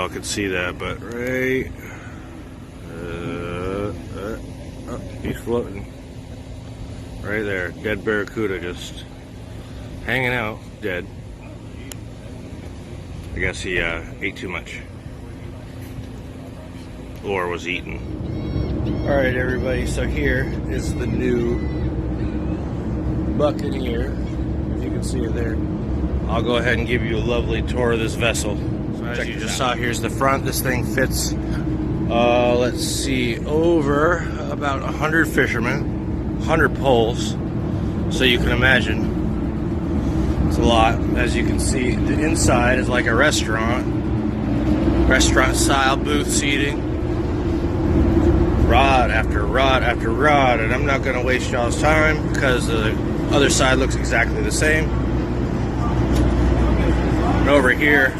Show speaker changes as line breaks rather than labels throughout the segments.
y'all could see that, but right, oh, he's floating right there. Dead barracuda just hanging out, dead. I guess he ate too much or was eaten. All right, everybody. So here is the new Buccaneer. If you can see it there. I'll go ahead and give you a lovely tour of this vessel. So as you just saw, here's the front. This thing fits, let's see, over about 100 fishermen, 100 poles. So you can imagine, it's a lot. As you can see, the inside is like a restaurant style booth seating. Rod after rod after rod, and I'm not going to waste y'all's time because the other side looks exactly the same. And over here,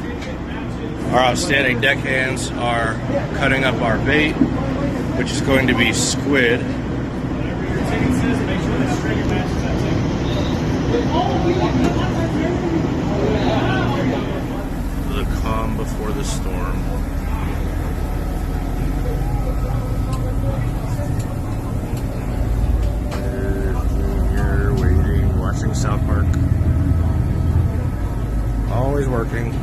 our outstanding deckhands are cutting up our bait, which is going to be squid. The calm before the storm. You're waiting, watching South Park. Always working.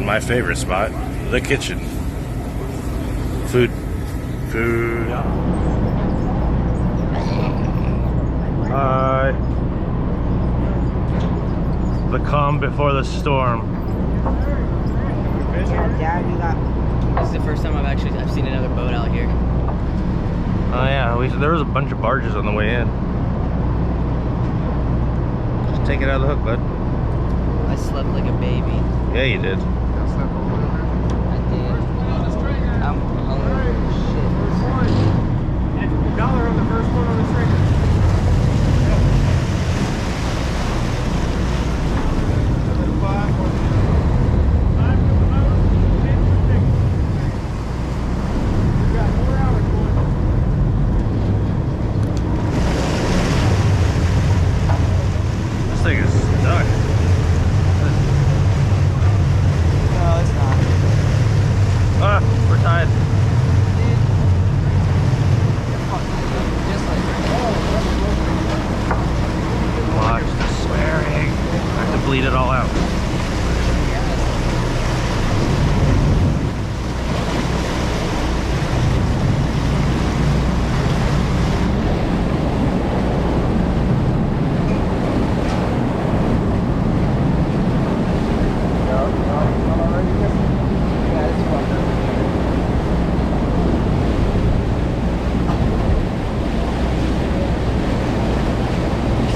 My favorite spot, the kitchen. Food. Hi. The calm before the storm.
Dad, this is the first time I've seen another boat out here.
Oh yeah, there was a bunch of barges on the way in. Just take it out of the hook, bud.
I slept like a baby.
Yeah, you did.
I did. I'm hungry as shit.
And $1 on the first one on the string.
This thing is stuck.
No, it's not.
Ah, we're tied.
Just like
Watch the swearing. I have to bleed it all out.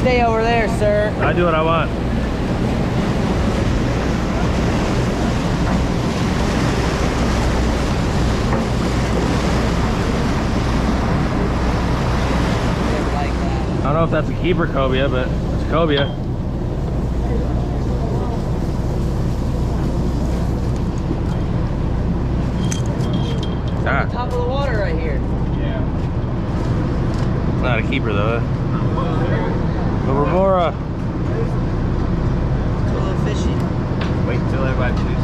Stay over there, sir.
I do what I want.
Like that.
I don't know if that's a keeper cobia, but it's a cobia. Ah,
Top of the water right here.
not a keeper though. Remora.
It's a little fishy.
Wait till everybody chooses.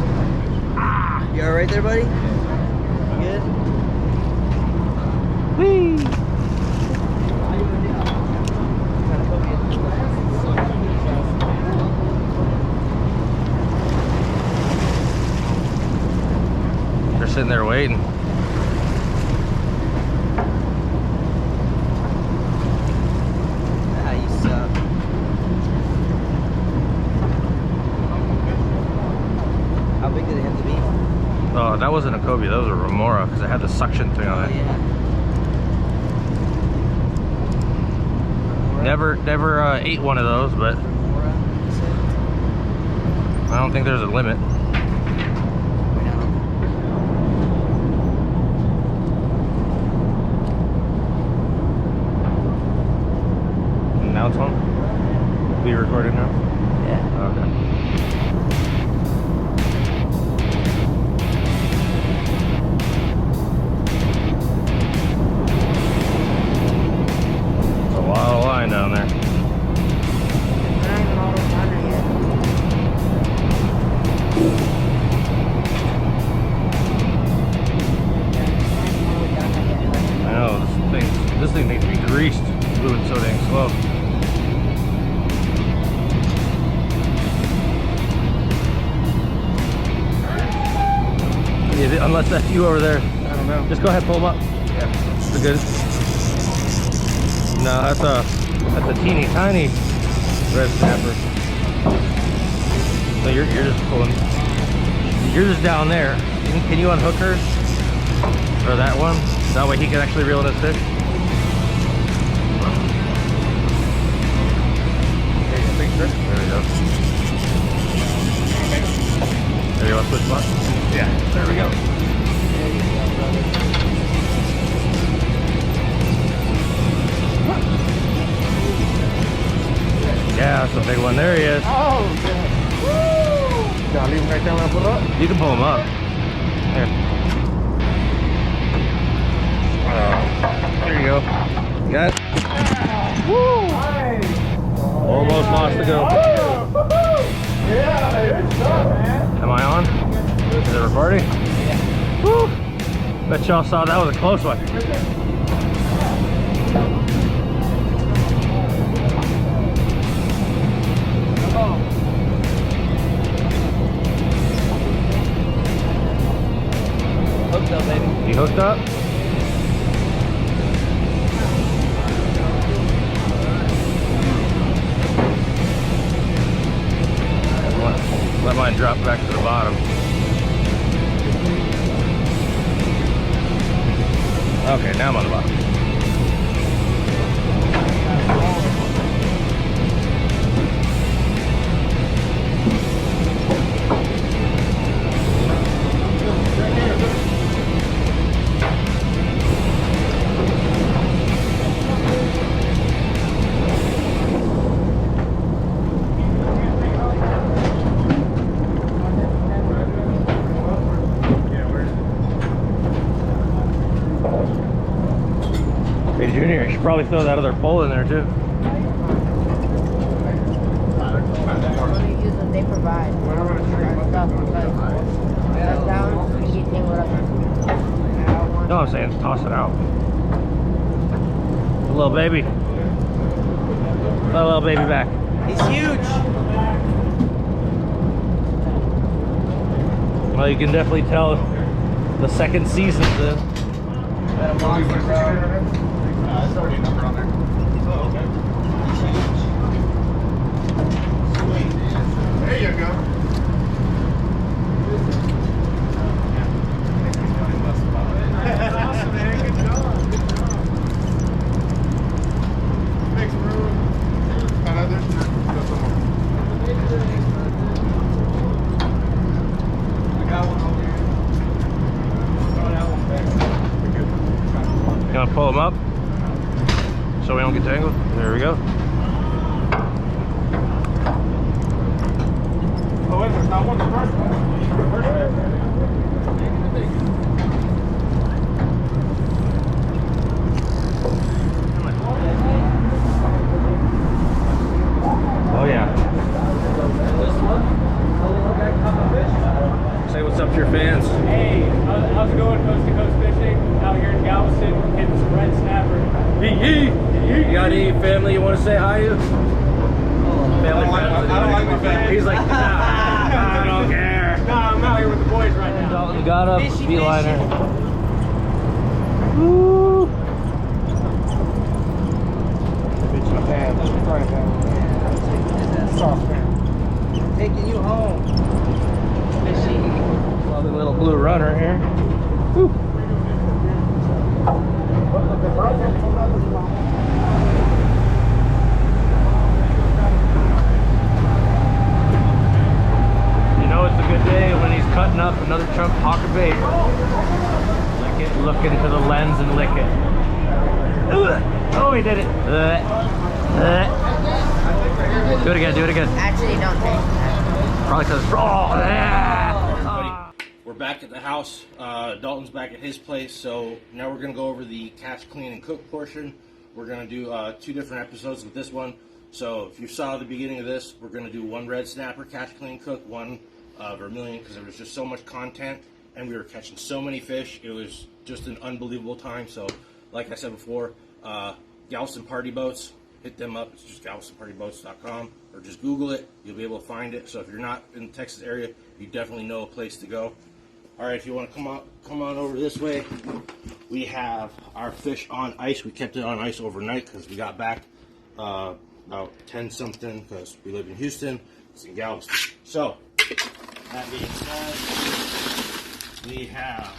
You alright there, buddy? You good?
Whee! They're sitting there waiting.
Ah, you suck. How big did it have to be?
Oh, that wasn't a cobia, that was a remora because it had the suction thing on it.
Yeah.
Never ate one of those, but I don't think there's a limit. Now it's on? We recording now?
Yeah.
Okay. It's a Unless that's you over there.
I don't know.
Just go ahead, pull them up.
Yeah.
They're good. No, that's a teeny tiny red snapper. So you're just pulling. You're just down there. Can you unhook her? Or that one? That way he can actually reel in his fish. There we go. There you go. Switch spot.
Yeah.
There we go. Yeah, that's a big one. There he is.
Oh, yeah. Woo! Gotta leave him right down there, put it up.
You can pull him up. There. There you go. You got it?
Woo! Nice.
Almost lost the go.
Yeah, good stuff, man.
Am I on? Is it recording? Yeah. Woo! Bet y'all saw that was a close one.
Hooked up, baby.
You hooked up? Let mine drop back to the bottom. Okay, now I'm on the bottom. Hey Junior, you should probably throw that other pole in there too.
Only use what they provide. Stuff because that's down and you think what I'm
No, I'm saying toss it out. The little baby. Put a little baby back.
He's huge.
Well, you can definitely tell the second season then.
That's already a number on there. Oh, okay. Sweet. There you go. That's awesome, man. Good job. Good job. Makes room. There's I got one over here. Throw that one back.
You gonna pull them up so we don't get tangled? There we go.
Oh, wait, there's not one the first one.
Oh yeah. Say what's up to your fans.
Hey, how's it going? Coast to coast fishing out here in Galveston, getting some red snapper.
You got any family you want to say hi to? Family friends?
I don't like my family.
He's like, nah, I don't care.
Nah, I'm out here with the boys right now.
Dalton got up,
Fishy,
beeliner.
fishy.
Woo!
Taking you home. Fishy.
Lovely little blue runner here. Woo. You know it's a good day when he's cutting up another chunk of hawker bait. Lick it, look into the lens and lick it. Oh, he did it. Do it again, do it again.
Actually, don't take that.
Probably because it's raw. We're back at the house. Dalton's back at his place, so now we're going to go over the catch, clean, and cook portion. We're going to do 2 different episodes with this one. So if you saw the beginning of this, we're going to do 1 red snapper, catch, clean, cook, 1 vermilion, because there was just so much content, and we were catching so many fish. It was just an unbelievable time. So like I said before, Galveston Party Boats, hit them up. It's just galvestonpartyboats.com, or just Google it. You'll be able to find it. So if you're not in the Texas area, you definitely know a place to go. All right, if you want to come on over this way, we have our fish on ice. We kept it on ice overnight because we got back about 10 something because we live in Houston. It's in Galveston. So that being said, we have,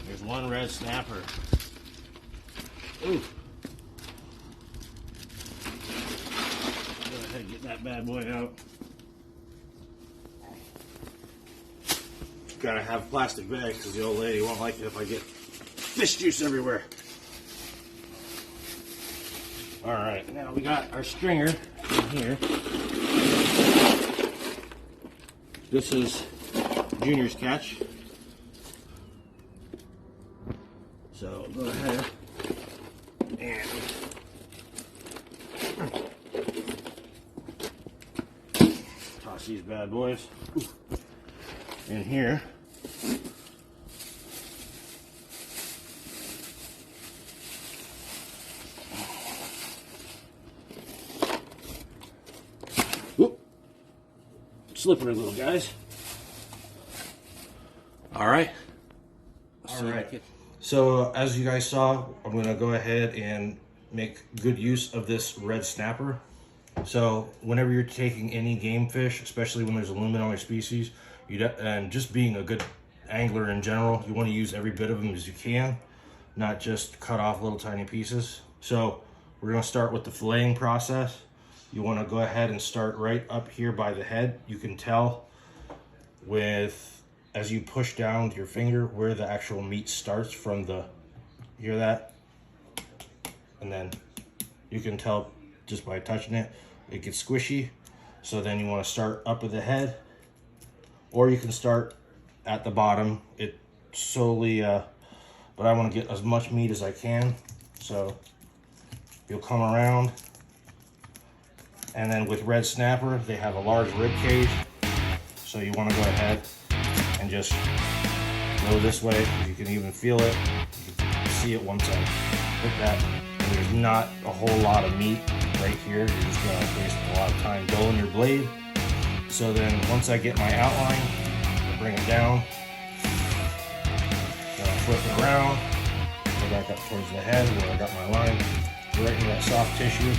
there's one red snapper. Ooh. Go ahead and get that bad boy out. Gotta have plastic bags because the old lady won't like it if I get fish juice everywhere. Alright, now we got our stringer in here. This is Junior's catch. So go ahead and toss these bad boys in here. Whoop. Slippery little guys. All right. So as you guys saw, I'm gonna go ahead and make good use of this red snapper. So whenever you're taking any game fish, especially when there's a limit on your species, and just being a good angler in general, you want to use every bit of them as you can, not just cut off little tiny pieces. So we're going to start with the filleting process. You want to go ahead and start right up here by the head. You can tell as you push down with your finger where the actual meat starts from the, hear that? And then you can tell just by touching it, it gets squishy. So then you want to start up at the head, or you can start at the bottom. It solely, but I want to get as much meat as I can. So you'll come around, and then with red snapper, they have a large rib cage. So you want to go ahead and just go this way. You can even feel it. You can see it once I hit that. And there's not a whole lot of meat right here. You're just going to waste a lot of time dulling your blade. So then once I get my outline, I'll bring it down, then I'll flip it around, go back up towards the head where I got my line, go right into that soft tissue,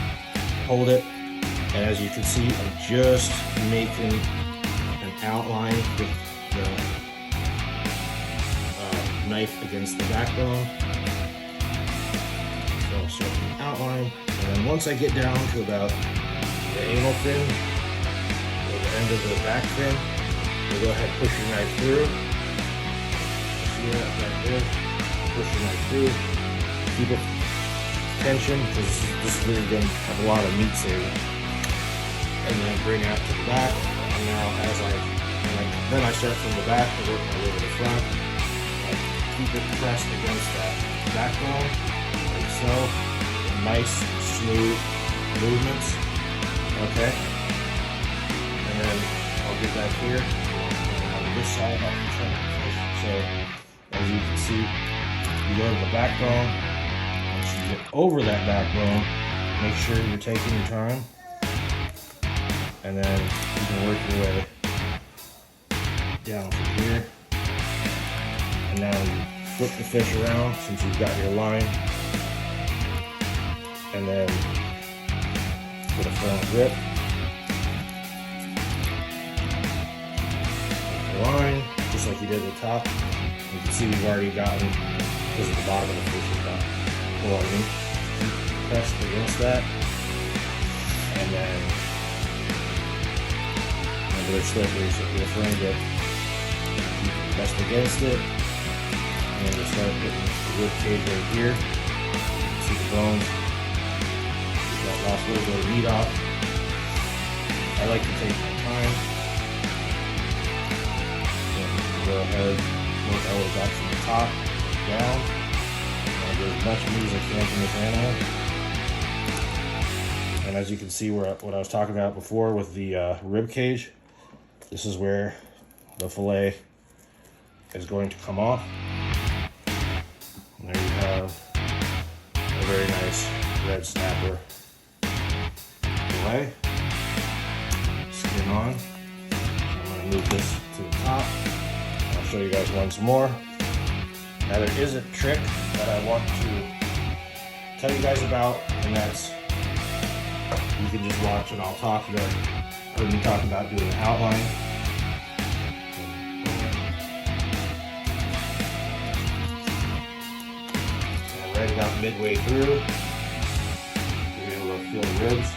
hold it, and as you can see, I'm just making an outline with the knife against the backbone. So I'll start with the outline, and then once I get down to about the anal fin, end of the back fin, you'll go ahead and push your knife through. See that right there? Push your knife through. Keep it tension because this is really going to have a lot of meat saving. And then bring it out to the back. And now then I start from the back and work my way to the front. I keep it pressed against that backbone, like so. Nice, smooth movements. Okay. And then I'll get back here, and on this side I'll turn the fish. So as you can see, you go to the backbone. Once you get over that backbone, make sure you're taking your time, and then you can work your way down from here. And now you flip the fish around since you've got your line, and then get a firm grip. Line, just like you did at the top. You can see we've already gotten, because at the bottom of the fish has got a lot of meat. Keep pressed against that. And then, remember they're slippery, so you're afraid to keep it pressed against it. And then we'll start putting the rib cage right here. See the bones. Get that last little bit of meat off. I like to take my time. Go ahead, work our way back from the top down, and get as much meat as I can from this animal. And as you can see, what I was talking about before with the rib cage, this is where the fillet is going to come off. And there you have a very nice red snapper fillet. Skin on. I'm going to move this to the top. I'll show you guys once more. Now there is a trick that I want to tell you guys about, and that's, you can just watch and I'll talk. You guys heard me talk about doing an outline. And right about midway through, you'll be able to feel the ribs.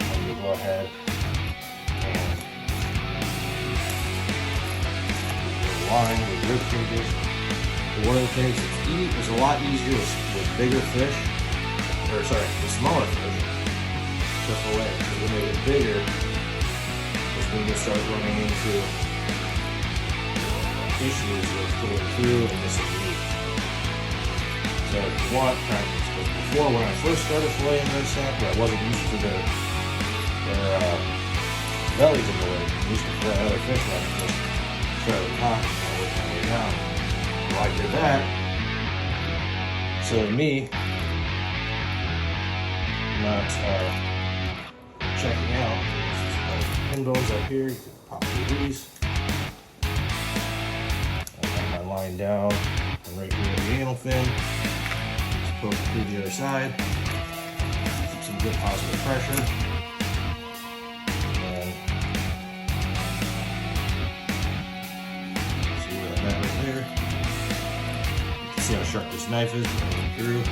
And you'll go ahead and line with rib cages. One of the things it's a lot easier with bigger fish, or sorry, the smaller fish to fillet. Because when they get bigger, is when you start running into issues with pulling through and missing meat. So if you want practice, because before when I first started filleting red snapper, I wasn't used to their bellies in the way. I used to fillet other fish like just start at the top and work my way down. Well, I did that. So me not checking out, pin bones up here, you can pop through these. I got my line down and right here in the anal fin. Just poke through the other side. Keep some good positive pressure. And see where I'm at right there. See how sharp this knife is going through. Get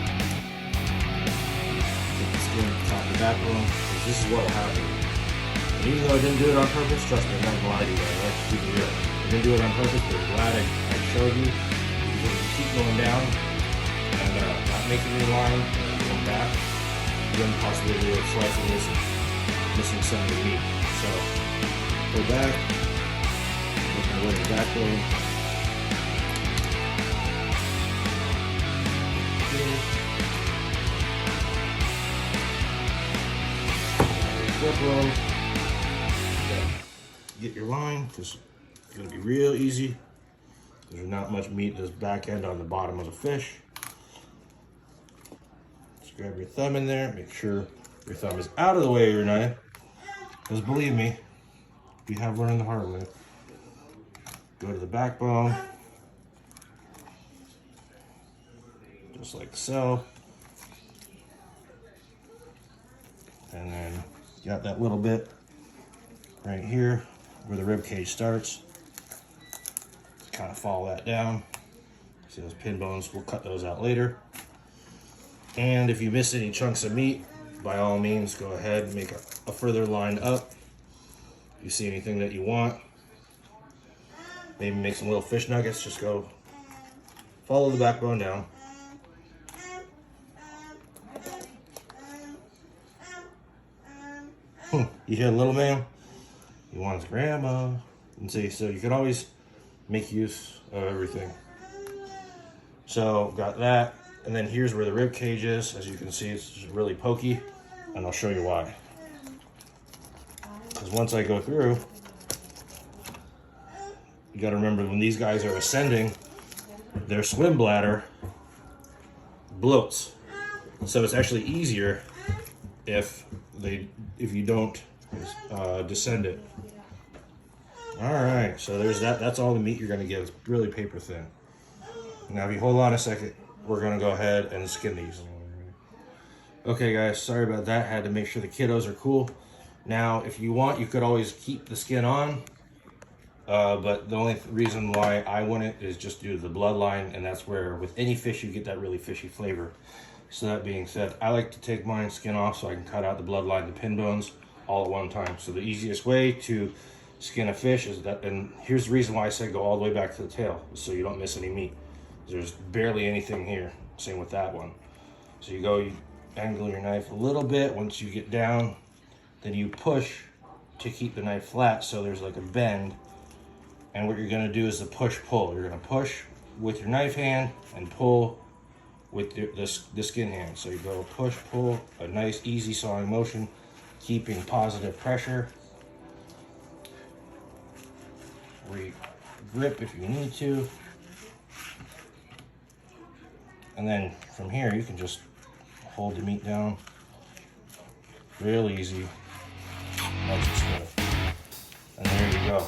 the skin top of the backbone, because this is what will happen. And even though I didn't do it on purpose, trust me, I'm not gonna lie to you guys, I like to keep it real. I didn't do it on purpose, but I'm glad I showed you. Because if you keep going down and not making any line and going back, you have the possibility of slicing this and missing some of the meat. So, go back, look at the backbone. Get your line, because it's going to be real easy. There's not much meat in this back end on the bottom of the fish. Just grab your thumb in there, make sure your thumb is out of the way of your knife. Because believe me, we have learned the hard way. Go to the backbone, just like so. And then you got that little bit right here where the rib cage starts. Just kind of follow that down. See those pin bones, we'll cut those out later. And if you miss any chunks of meat, by all means, go ahead and make a further line up. If you see anything that you want, maybe make some little fish nuggets, just go follow the backbone down. You hear little man? He wants grandma. And see, so you can always make use of everything. So got that, and then here's where the rib cage is. As you can see, it's just really pokey, and I'll show you why. Because once I go through, you got to remember when these guys are ascending, their swim bladder bloats. So it's actually easier if you don't descend it. All right, so there's that. That's all the meat you're gonna get. It's really paper thin. Now if you hold on a second, we're gonna go ahead and skin these. Okay guys, sorry about that. Had to make sure the kiddos are cool. Now if you want, you could always keep the skin on, but the only reason why I wouldn't is just due to the bloodline, and that's where with any fish you get that really fishy flavor. So that being said, I like to take mine skin off so I can cut out the bloodline, the pin bones, all at one time. So the easiest way to skin a fish is that, and here's the reason why I said go all the way back to the tail, so you don't miss any meat. There's barely anything here, same with that one. So you angle your knife a little bit. Once you get down, then you push to keep the knife flat so there's like a bend. And what you're gonna do is the push-pull. You're gonna push with your knife hand and pull with the skin hand. So you go push, pull, a nice easy sawing motion, keeping positive pressure. Grip if you need to. And then from here you can just hold the meat down. Real easy. And there you go.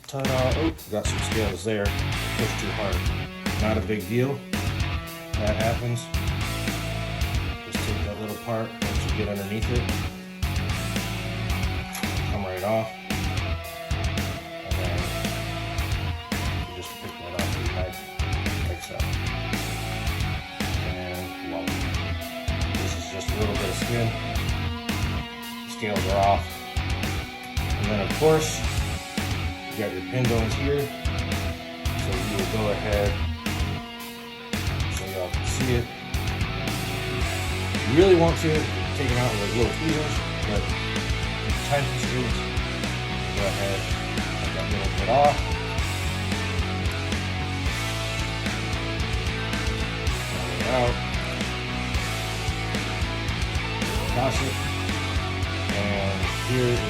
Ta-da! Oh, got some scales there. Pushed too hard. Not a big deal. That happens. Just take that little part once you get underneath it. Come right off. And then you just pick that off with your knife like so. And voila. This is just a little bit of skin. Scales are off. And then of course, you got your pin bones here. So you will go ahead, so y'all can see it. You really want to take them out with like little tweezers, but if time constraints, go ahead, cut that little bit off. Pull it out. Toss it. And here is,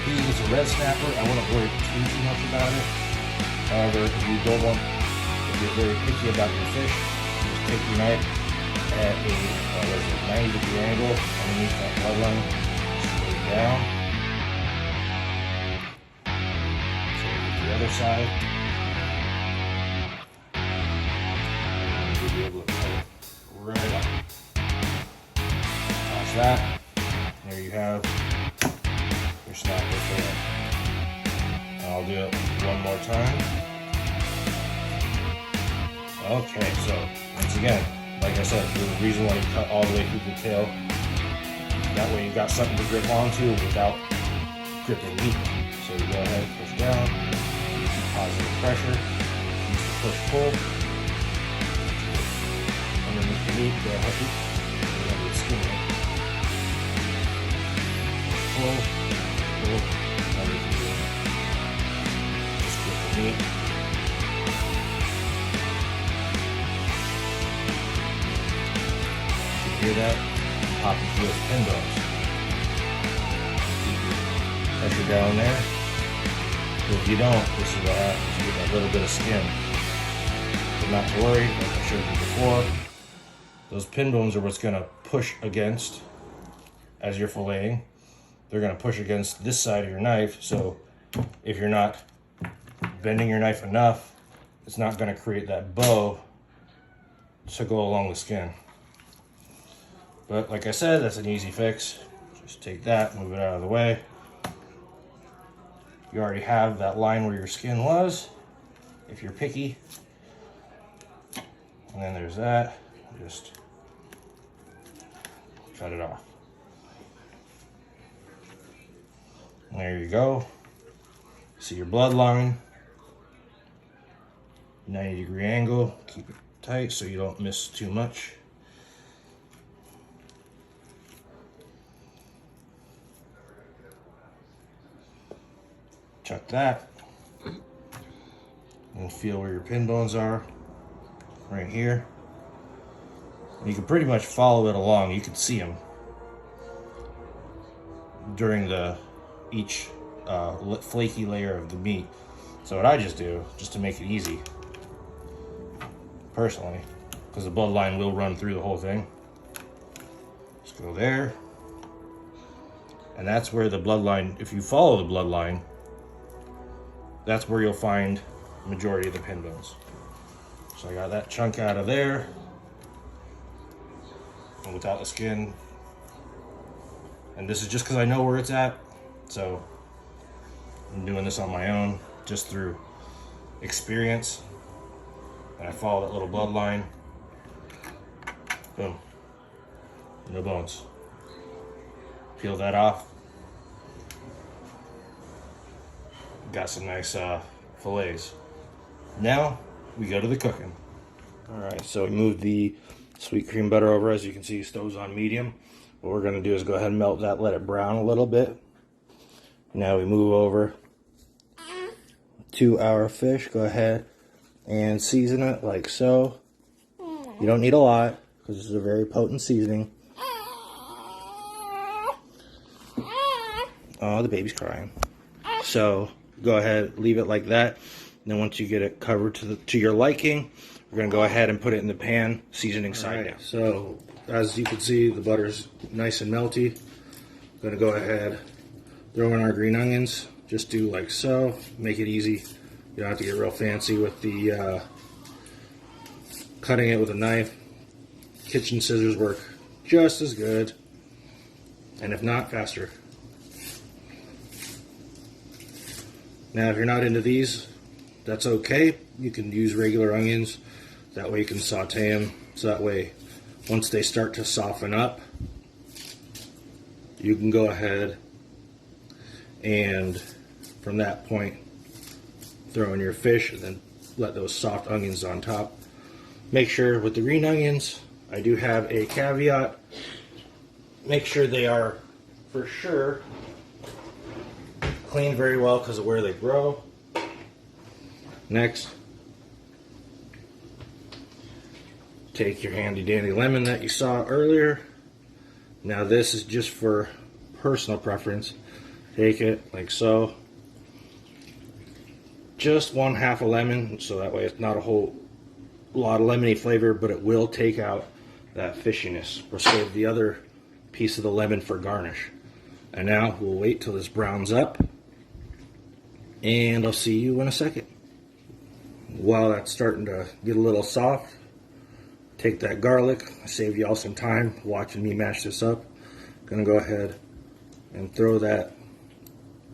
it's a red snapper. I wouldn't worry too much about it. However, if you don't want, if you're very picky about your fish, just take your knife at a 90-degree angle underneath that bloodline, straight down. So the other side, and you'll be able to cut it right up. Toss that. There you have your snapper fillet. I'll do it one more time. Okay, so once again, like I said, there's a reason why you cut all the way through the tail. That way you've got something to grip onto without gripping meat. So you go ahead, push down, use positive pressure, use the push-pull. Underneath the meat, go ahead, remember the skin it. Pull, underneath the meat. Just grip the meat. Hear that? Pop it through its pin bones. Pressure down there. If you don't, this is what happens. You get a little bit of skin. But not to worry, like I showed you before, those pin bones are what's going to push against as you're filleting. They're going to push against this side of your knife, so if you're not bending your knife enough, it's not going to create that bow to go along the skin. But like I said, that's an easy fix. Just take that, move it out of the way. You already have that line where your skin was, if you're picky. And then there's that. Just cut it off. And there you go. See your bloodline. 90-degree angle. Keep it tight so you don't miss too much. Chuck that, and feel where your pin bones are, right here. And you can pretty much follow it along. You can see them during each flaky layer of the meat. So what I just do, just to make it easy, personally, because the bloodline will run through the whole thing, just go there, and that's where the bloodline, if you follow the bloodline, that's where you'll find the majority of the pin bones. So I got that chunk out of there, and without the skin. And this is just because I know where it's at, so I'm doing this on my own, just through experience. And I follow that little bloodline. Boom. No bones. Peel that off. Got some nice fillets. Now we go to the cooking. All right, so we moved the sweet cream butter over. As you can see, stove's on medium. What we're gonna do is go ahead and melt that, let it brown a little bit. Now we move over to our fish. Go ahead and season it like so. You don't need a lot because this is a very potent seasoning. Oh, the baby's crying. So go ahead, leave it like that. And then once you get it covered to your liking, we're gonna go ahead and put it in the pan, seasoning side down. So as you can see, the butter's nice and melty. I'm gonna go ahead, throw in our green onions, just do like so. Make it easy. You don't have to get real fancy with the cutting it with a knife. Kitchen scissors work just as good, and if not, faster. Now, if you're not into these, that's okay. You can use regular onions. That way you can saute them. So that way, once they start to soften up, you can go ahead and from that point, throw in your fish and then let those soft onions on top. Make sure with the green onions, I do have a caveat. Make sure they are for sure cleaned very well because of where they grow. Next, take your handy dandy lemon that you saw earlier. Now this is just for personal preference. Take it like so. Just 1/2 a lemon, so that way it's not a whole lot of lemony flavor, but it will take out that fishiness. We'll save the other piece of the lemon for garnish. And now we'll wait till this browns up, and I'll see you in a second. While that's starting to get a little soft, take that garlic. I saved y'all some time watching me mash this up. Gonna go ahead and throw that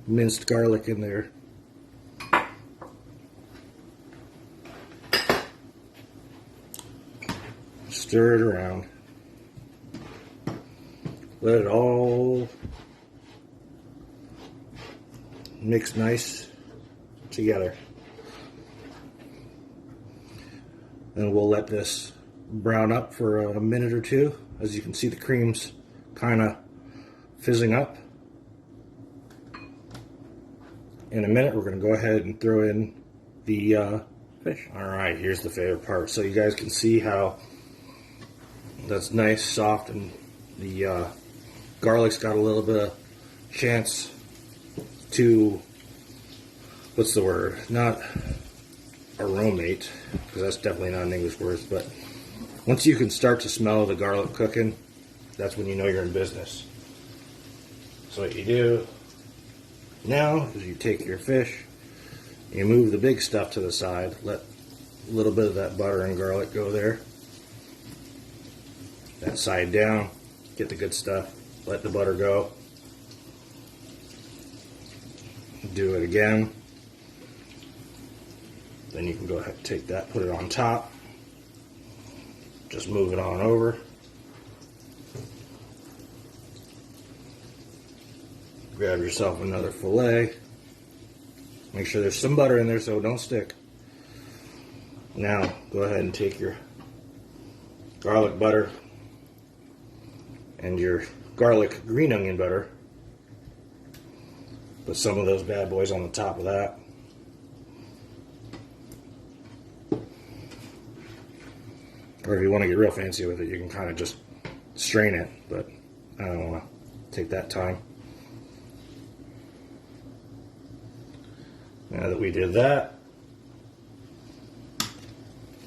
minced garlic in there. Stir it around. Let it all mix nice together. And we'll let this brown up for a minute or two. As you can see, the cream's kind of fizzing up. In a minute, we're going to go ahead and throw in the fish. Alright, here's the favorite part. So you guys can see how that's nice, soft, and the garlic's got a little bit of chance to, what's the word, not aromate, because that's definitely not an English word, but once you can start to smell the garlic cooking, that's when you know you're in business. So what you do now is you take your fish, you move the big stuff to the side, let a little bit of that butter and garlic go there. That side down, get the good stuff, let the butter go. Do it again. Then you can go ahead and take that, put it on top. Just move it on over. Grab yourself another fillet. Make sure there's some butter in there so it don't stick. Now, go ahead and take your garlic butter and your garlic green onion butter. Put some of those bad boys on the top of that. Or if you want to get real fancy with it, you can kind of just strain it, but I don't want to take that time. Now that we did that,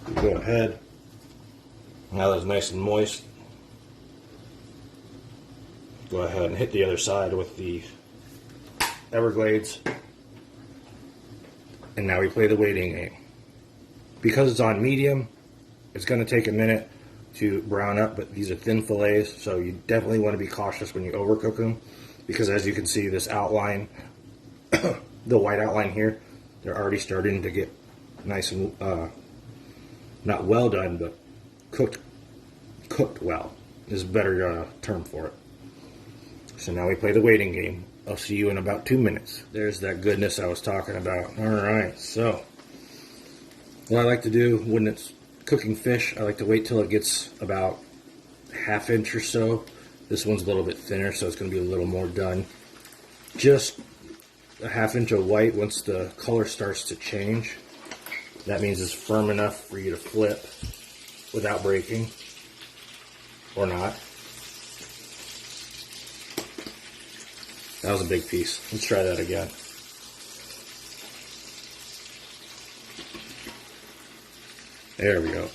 we go ahead, now that it's nice and moist, go ahead and hit the other side with the Everglades, and now we play the waiting game. Because it's on medium, it's going to take a minute to brown up, but these are thin fillets, so you definitely want to be cautious when you overcook them, because as you can see, this outline, the white outline here, they're already starting to get nice and, not well done, but cooked well is a better term for it. So now we play the waiting game. I'll see you in about 2 minutes. There's that goodness I was talking about. Alright, so what I like to do when it's cooking fish, I like to wait till it gets about 1/2 inch or so. This one's a little bit thinner, so it's going to be a little more done. Just a 1/2 inch of white. Once the color starts to change, that means it's firm enough for you to flip without breaking, or not. That was a big piece. Let's try that again. There we go.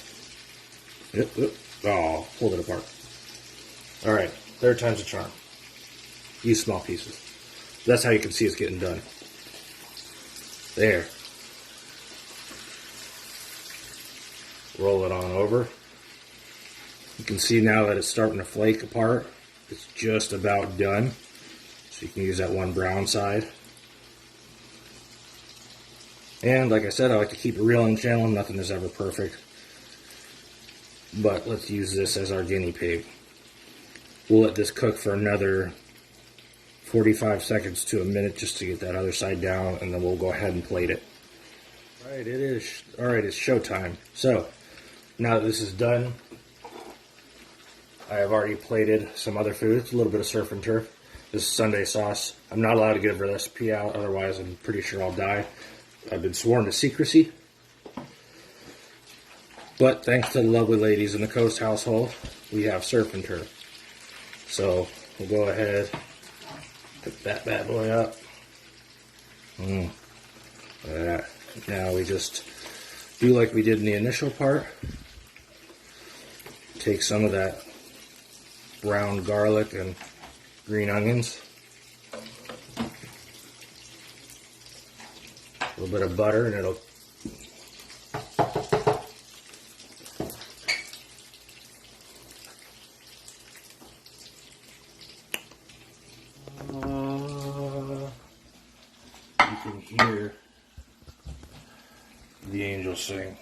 Oh, pulled it apart. Alright, 3rd time's a charm. Use small pieces. That's how you can see it's getting done. There. Roll it on over. You can see now that it's starting to flake apart. It's just about done. So you can use that one brown side. And like I said, I like to keep it real on the channel. Nothing is ever perfect. But let's use this as our guinea pig. We'll let this cook for another 45 seconds to a minute just to get that other side down, and then we'll go ahead and plate it. Alright, it's showtime. So, now that this is done, I have already plated some other food. It's a little bit of surf and turf. This is Sunday sauce. I'm not allowed to give a recipe out, otherwise I'm pretty sure I'll die. I've been sworn to secrecy. But thanks to the lovely ladies in the Coast household, we have surf and turf. So we'll go ahead, pick that bad boy up. Look at that. Now we just do like we did in the initial part. Take some of that brown garlic and green onions. A little bit of butter, and it'll you can hear the angels sing.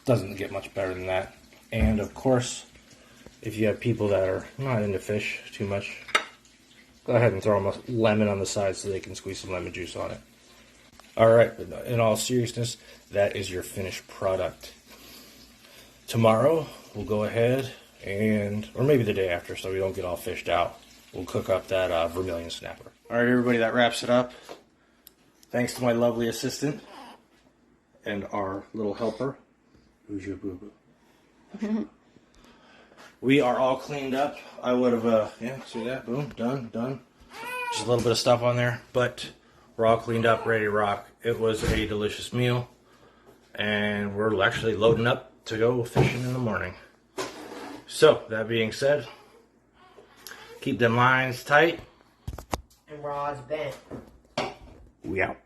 Doesn't get much better than that. And of course, if you have people that are not into fish too much, go ahead and throw them a lemon on the side so they can squeeze some lemon juice on it. Alright, in all seriousness, that is your finished product. Tomorrow, we'll go ahead and, or maybe the day after so we don't get all fished out, we'll cook up that vermilion snapper. Alright everybody, that wraps it up. Thanks to my lovely assistant and our little helper. Who's your boo-boo? We are all cleaned up. I would have, yeah, see that? Boom, done. Just a little bit of stuff on there, but we're all cleaned up, ready to rock. It was a delicious meal, and we're actually loading up to go fishing in the morning. So, that being said, keep them lines tight.
And rods bent.
We out.